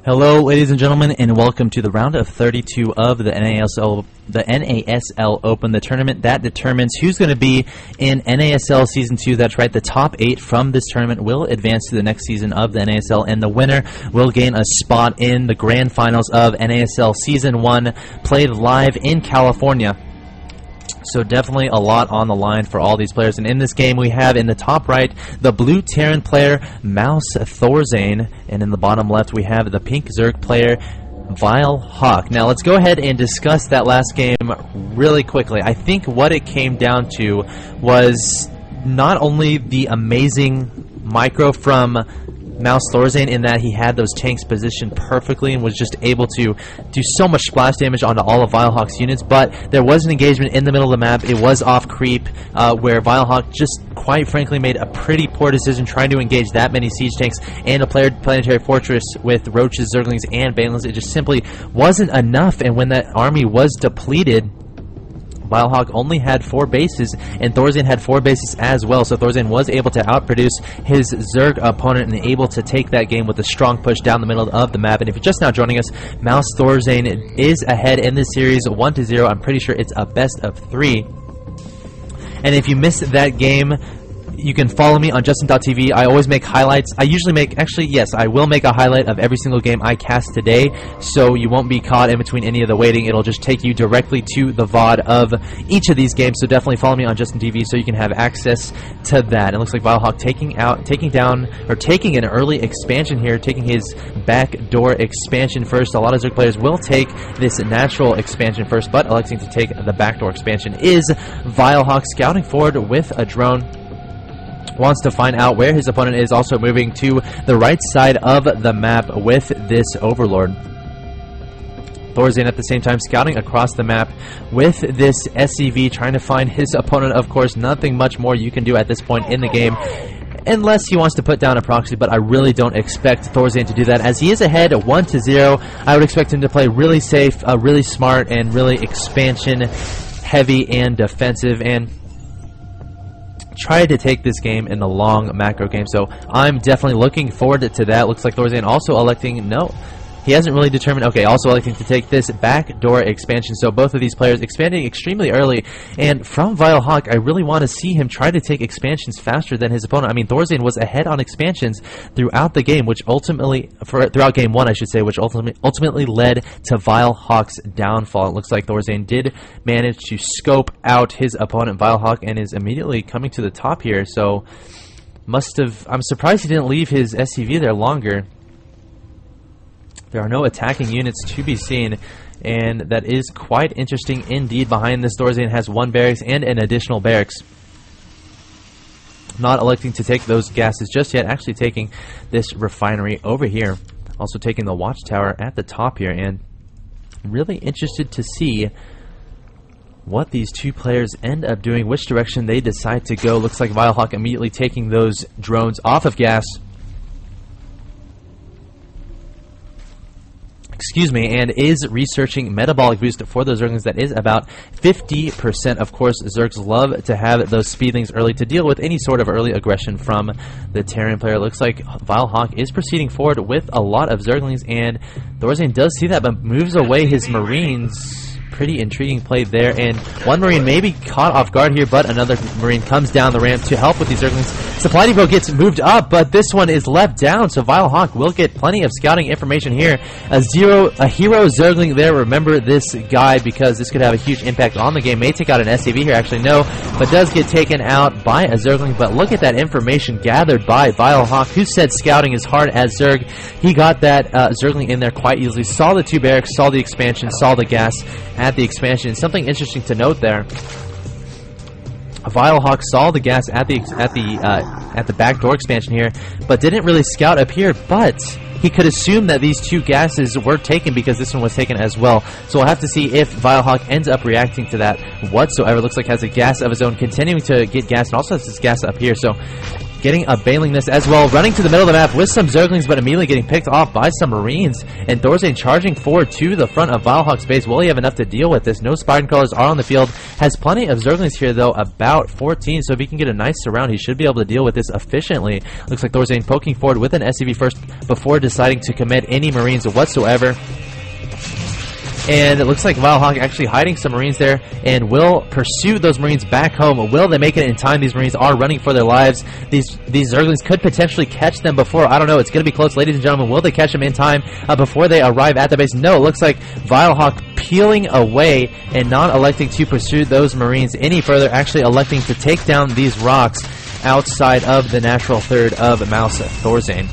Hello, ladies and gentlemen, and welcome to the round of 32 of the NASL Open, the tournament that determines who's going to be in NASL Season 2. That's right, the top 8 from this tournament will advance to the next season of the NASL, and the winner will gain a spot in the grand finals of NASL Season 1, played live in California. So definitely a lot on the line for all these players. And in this game we have in the top right the blue Terran player mouzThorzain, and in the bottom left we have the pink Zerg player vileHawk. Now let's go ahead and discuss that last game really quickly. I think what it came down to was not only the amazing micro from mouzThorzain in that he had those tanks positioned perfectly and was just able to do so much splash damage onto all of vileHawk's units, but there was an engagement in the middle of the map. It was off creep, where vileHawk just quite frankly made a pretty poor decision trying to engage that many siege tanks and a planetary fortress with roaches, zerglings, and banelings. It just simply wasn't enough, and when that army was depleted, vileHawk only had 4 bases, and Thorzain had 4 bases as well, so Thorzain was able to outproduce his Zerg opponent and able to take that game with a strong push down the middle of the map. And if you're just now joining us, mouzThorzain is ahead in this series 1-0. I'm pretty sure it's a best of 3. And if you missed that game, you can follow me on Justin.tv. I always make highlights. I usually make, actually, yes, I will make a highlight of every single game I cast today, so you won't be caught in between any of the waiting. It'll just take you directly to the VOD of each of these games, so definitely follow me on Justin.tv so you can have access to that. It looks like vileHawk taking an early expansion here, taking his backdoor expansion first. A lot of Zerg players will take this natural expansion first, but electing to take the backdoor expansion is vileHawk, scouting forward with a drone. Wants to find out where his opponent is, also moving to the right side of the map with this Overlord. Thorzain at the same time scouting across the map with this SCV, trying to find his opponent. Of course, nothing much more you can do at this point in the game, unless he wants to put down a proxy, but I really don't expect Thorzain to do that, as he is ahead 1-0. I would expect him to play really safe, really smart, and really expansion heavy and defensive, and try to take this game in the long macro game. So I'm definitely looking forward to that. Looks like Thorzain also electing, no, he hasn't really determined, okay, also electing to take this backdoor expansion. So both of these players expanding extremely early, and from vileHawk, I really want to see him try to take expansions faster than his opponent. I mean, Thorzain was ahead on expansions throughout the game, which ultimately, throughout game 1 I should say, which ultimately led to vileHawk's downfall. It looks like Thorzain did manage to scope out his opponent vileHawk and is immediately coming to the top here, so I'm surprised he didn't leave his SCV there longer. There are no attacking units to be seen, and that is quite interesting indeed. Behind this, Thorzain has 1 barracks and an additional barracks. Not electing to take those gases just yet, actually taking this refinery over here. Also taking the watchtower at the top here, and really interested to see what these two players end up doing, which direction they decide to go. Looks like vileHawk immediately taking those drones off of gas. Excuse me, and is researching metabolic boost for those Zerglings. That is about 50%. Of course, Zergs love to have those speedlings early to deal with any sort of early aggression from the Terran player. Looks like vileHawk is proceeding forward with a lot of Zerglings, and Thorzain does see that, but moves away his Marines. Pretty intriguing play there, and 1 Marine may be caught off guard here, but another Marine comes down the ramp to help with these Zerglings. Supply depot gets moved up, but this one is left down, so vileHawk will get plenty of scouting information here. A hero Zergling there. Remember this guy, because this could have a huge impact on the game. May take out an SCV here, actually no, but does get taken out by a Zergling. But look at that information gathered by vileHawk, who said scouting is hard as Zerg. He got that Zergling in there quite easily, saw the 2 barracks, saw the expansion, saw the gas at the expansion. Something interesting to note there, vileHawk saw the gas at the backdoor expansion here, but didn't really scout up here. But he could assume that these 2 gases were taken because this one was taken as well. So we'll have to see if vileHawk ends up reacting to that whatsoever. Looks like has a gas of his own, continuing to get gas, and also has this gas up here. So getting a Baneling nest as well, running to the middle of the map with some Zerglings, but immediately getting picked off by some Marines. And Thorzain charging forward to the front of vileHawk's base. Will he have enough to deal with this? No Spire Crawlers are on the field. Has plenty of Zerglings here, though, about 14. So if he can get a nice surround, he should be able to deal with this efficiently. Looks like Thorzain poking forward with an SCV first before deciding to commit any Marines whatsoever. And it looks like vileHawk actually hiding some Marines there and will pursue those Marines back home. Will they make it in time? These Marines are running for their lives. These Zerglings could potentially catch them before. I don't know. It's going to be close, ladies and gentlemen. Will they catch them in time before they arrive at the base? No, it looks like vileHawk peeling away and not electing to pursue those Marines any further, actually electing to take down these rocks outside of the natural third of mouzThorzain.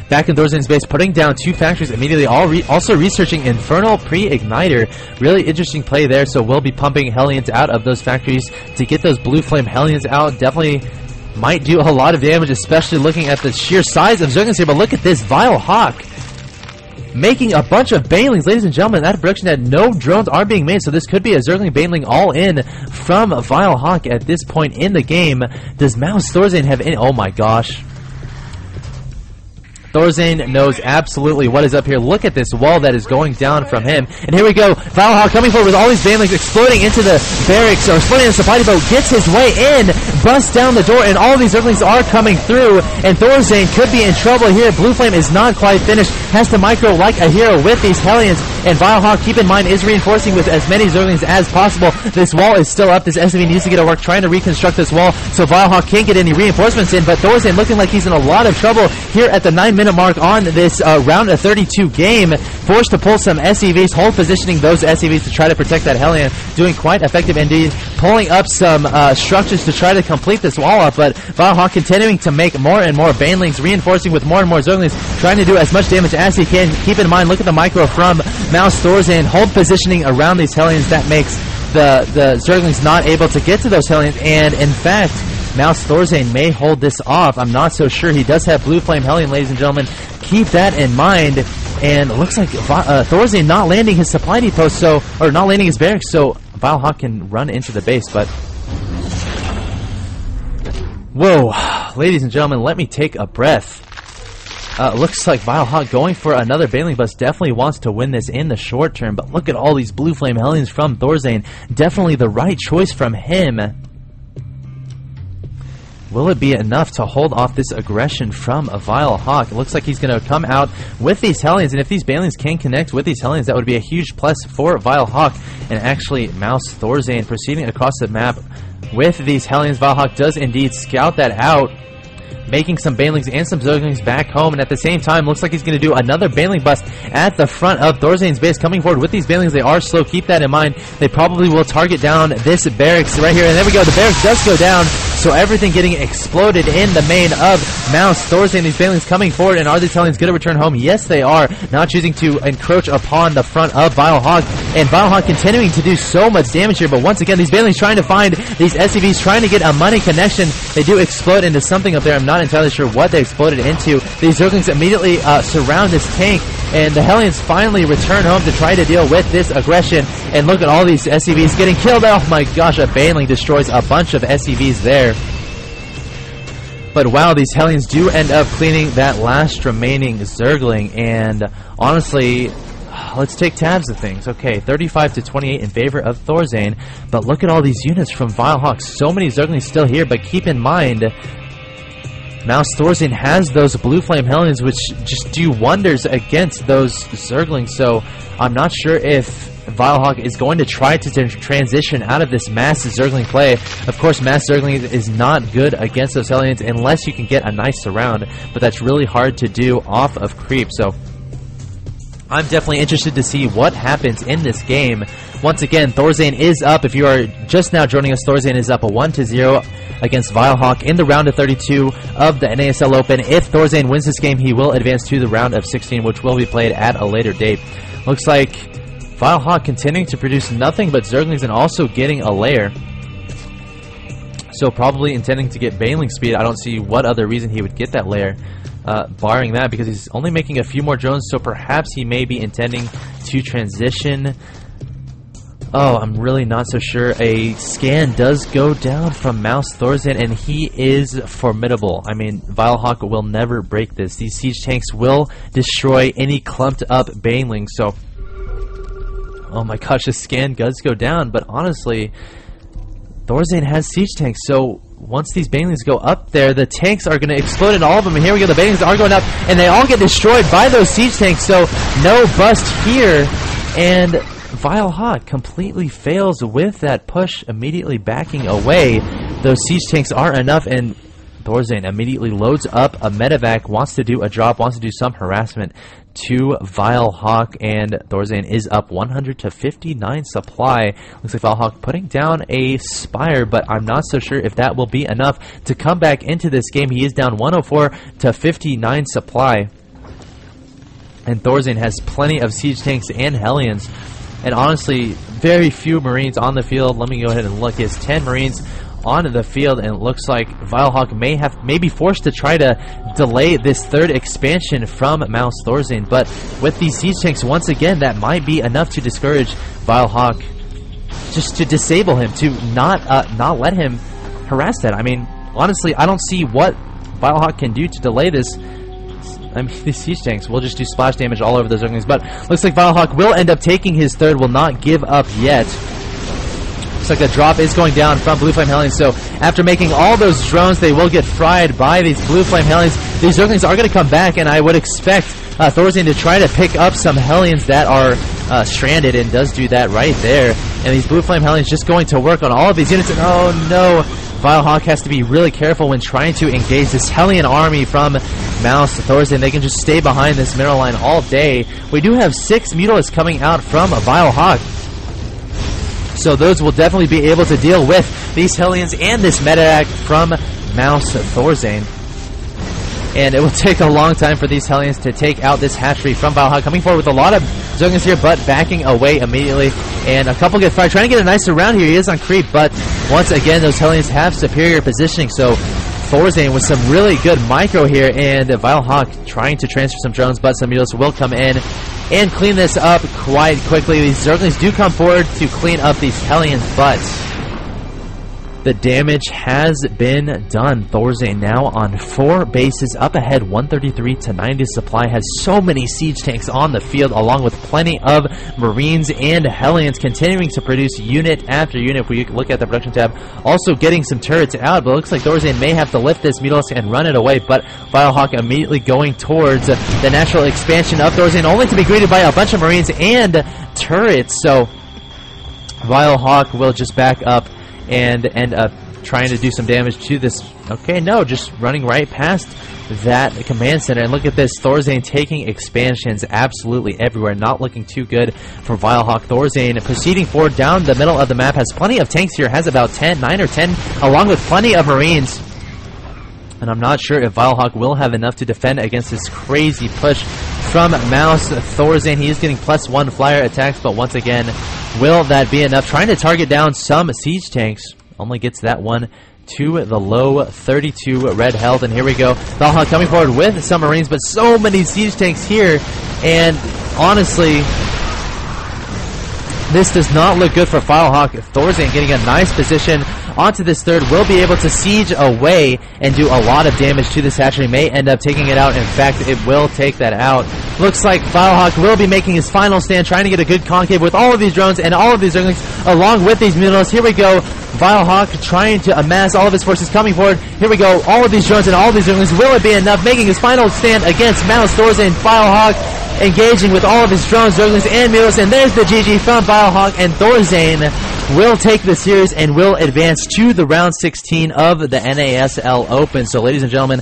Back in Thorzain's base, putting down 2 factories immediately, also researching Infernal Pre-Igniter. Really interesting play there, so we'll be pumping Hellions out of those factories to get those Blue Flame Hellions out. Definitely might do a lot of damage, especially looking at the sheer size of Zerglings here, but look at this, vileHawk making a bunch of Banelings. Ladies and gentlemen, that prediction that no drones are being made, so this could be a Zergling Baneling all in from vileHawk at this point in the game. Does mouzThorzain have any... Oh my gosh. Thorzain knows absolutely what is up here. Look at this wall that is going down from him. And here we go. vileHawk coming forward with all these Banelings exploding into the barracks, or exploding in the supply depot, gets his way in, busts down the door, and all these Zerglings are coming through. And Thorzain could be in trouble here. Blue Flame is not quite finished. Has to micro like a hero with these Hellions. And vileHawk, keep in mind, is reinforcing with as many Zerglings as possible. This wall is still up. This SCV needs to get to work trying to reconstruct this wall so vileHawk can't get any reinforcements in. But Thorzain looking like he's in a lot of trouble here at the 9-minute mark on this round of 32 game. Forced to pull some SCVs, hold positioning those SCVs to try to protect that Hellion. Doing quite effective indeed. Pulling up some structures to try to complete this wall up, but vileHawk continuing to make more and more Banelings, reinforcing with more and more Zerglings, trying to do as much damage as he can. Keep in mind, look at the micro from mouzThorzain. Hold positioning around these Hellions. That makes the Zerglings not able to get to those Hellions, and in fact, mouzThorzain may hold this off. I'm not so sure. He does have Blue Flame Hellion, ladies and gentlemen. Keep that in mind. And it looks like Thorzain not landing his supply depot, or not landing his barracks, so vileHawk can run into the base, but... Whoa, ladies and gentlemen, let me take a breath. Looks like vileHawk going for another Baneling bus. Definitely wants to win this in the short term, but look at all these Blue Flame Hellions from Thorzain. Definitely the right choice from him. Will it be enough to hold off this aggression from a vileHawk? It looks like he's going to come out with these Hellions, and if these Banelings can connect with these Hellions, that would be a huge plus for vileHawk. And actually, mouzThorzain proceeding across the map with these Hellions. vileHawk does indeed scout that out, making some Banelings and some Zerglings back home, and at the same time, looks like he's going to do another Baneling bust at the front of Thorzain's base. Coming forward with these Banelings, they are slow. Keep that in mind. They probably will target down this barracks right here, and there we go. The barracks does go down, so everything getting exploded in the main of mouzThorzain. These Banelings coming forward, and are these Hellions going to return home? Yes, they are. Not choosing to encroach upon the front of vileHawk, and vileHawk continuing to do so much damage here, but once again, these Banelings trying to find these SCVs, trying to get a money connection. They do explode into something up there. I'm not entirely sure what they exploded into. These Zerglings immediately surround this tank, and the Hellions finally return home to try to deal with this aggression. And look at all these SCVs getting killed. Oh my gosh, a Baneling destroys a bunch of SCVs there. But wow, these Hellions do end up cleaning that last remaining Zergling, and honestly, let's take tabs of things. Okay, 35-28 in favor of Thorzain, but look at all these units from vileHawk. So many Zerglings still here, but keep in mind, mouzThorzain has those Blue Flame Hellions, which just do wonders against those Zerglings, so I'm not sure if vileHawk is going to try to transition out of this mass Zergling play. Of course, mass Zergling is not good against those Hellions unless you can get a nice surround, but that's really hard to do off of creep, so I'm definitely interested to see what happens in this game. Once again, Thorzain is up. If you are just now joining us, Thorzain is up a 1-0 against vileHawk in the round of 32 of the NASL Open. If Thorzain wins this game, he will advance to the round of 16, which will be played at a later date. Looks like vileHawk continuing to produce nothing but Zerglings and also getting a lair. So probably intending to get Baneling speed. I don't see what other reason he would get that lair. Barring that, because he's only making a few more drones, so perhaps he may be intending to transition Oh, I'm really not so sure. A scan does go down from mouzThorzain, and he is formidable. I mean, vileHawk will never break this. These siege tanks will destroy any clumped up banelings, so... Oh my gosh, the scan does go down, but honestly, Thorzain has siege tanks, so once these banelings go up there, the tanks are going to explode in all of them, and here we go, the banelings are going up, and they all get destroyed by those siege tanks, so no bust here, and vileHawk completely fails with that push, immediately backing away. Those siege tanks are enough, and Thorzain immediately loads up a medevac, wants to do a drop, wants to do some harassment to vileHawk, and Thorzain is up 100 to 59 supply. Looks like vileHawk putting down a Spire, but I'm not so sure if that will be enough to come back into this game. He is down 104 to 59 supply, and Thorzain has plenty of siege tanks and Hellions, and honestly, very few Marines on the field. Let me go ahead and look. He has 10 Marines on the field, and it looks like vileHawk may be forced to try to delay this third expansion from mouzThorzain, but with these siege tanks, once again, that might be enough to discourage vileHawk, just to disable him, to not let him harass that. I mean, honestly, I don't see what vileHawk can do to delay this. I mean, these siege tanks will just do splash damage all over those Zerglings, but looks like vileHawk will end up taking his third, will not give up yet. Looks like the drop is going down from Blue Flame Hellions, so after making all those drones, they will get fried by these Blue Flame Hellions. These Zerglings are going to come back, and I would expect Thorzain to try to pick up some Hellions that are stranded, and does do that right there. And these Blue Flame Hellions just going to work on all of these units, and oh no, vileHawk has to be really careful when trying to engage this Hellion army from mouzThorzain. They can just stay behind this mineral line all day. We do have 6 Mutalisks coming out from vileHawk, so those will definitely be able to deal with these Hellions and this medevac from mouzThorzain. And it will take a long time for these Hellions to take out this hatchery from vileHawk. Coming forward with a lot of Zerglings here, but backing away immediately. And a couple get fired. Trying to get a nice round here. He is on creep, but once again, those Hellions have superior positioning. So Thorzain with some really good micro here, and vileHawk trying to transfer some drones, but some Mutalisks will come in and clean this up quite quickly. These Zerglings do come forward to clean up these Hellions, but the damage has been done. Thorzain now on 4 bases, up ahead 133 to 90 supply, has so many siege tanks on the field, along with plenty of Marines and Hellions, continuing to produce unit after unit. If we look at the production tab, also getting some turrets out, but it looks like Thorzain may have to lift this Mutalisk and run it away, but vileHawk immediately going towards the natural expansion of Thorzain, only to be greeted by a bunch of Marines and turrets. So vileHawk will just back up and end up trying to do some damage to this. Okay, no, just running right past that command center. And look at this, Thorzain taking expansions absolutely everywhere. Not looking too good for vileHawk. Thorzain proceeding forward down the middle of the map, has plenty of tanks here, has about 9 or 10, along with plenty of Marines. And I'm not sure if vileHawk will have enough to defend against this crazy push from mouzThorzain. He is getting +1 flyer attacks, but once again, will that be enough? Trying to target down some siege tanks. Only gets that one to the low 32 red health. And here we go. vileHawk coming forward with some Marines, but so many siege tanks here. And honestly, this does not look good for vileHawk. Thorzain getting a nice position onto this third, will be able to siege away and do a lot of damage to this hatchery. May end up taking it out. In fact, it will take that out. Looks like vileHawk will be making his final stand, trying to get a good concave with all of these drones and all of these Zerglings, along with these Mutalisks. Here we go. vileHawk trying to amass all of his forces coming forward. Here we go. All of these drones and all of these Zerglings. Will it be enough? Making his final stand against mouzThorzain. vileHawk engaging with all of his drones, Zerglings, and Mutalisks. And there's the GG from vileHawk, and Thorzain will take the series and will advance to the round 16 of the NASL Open. So ladies and gentlemen,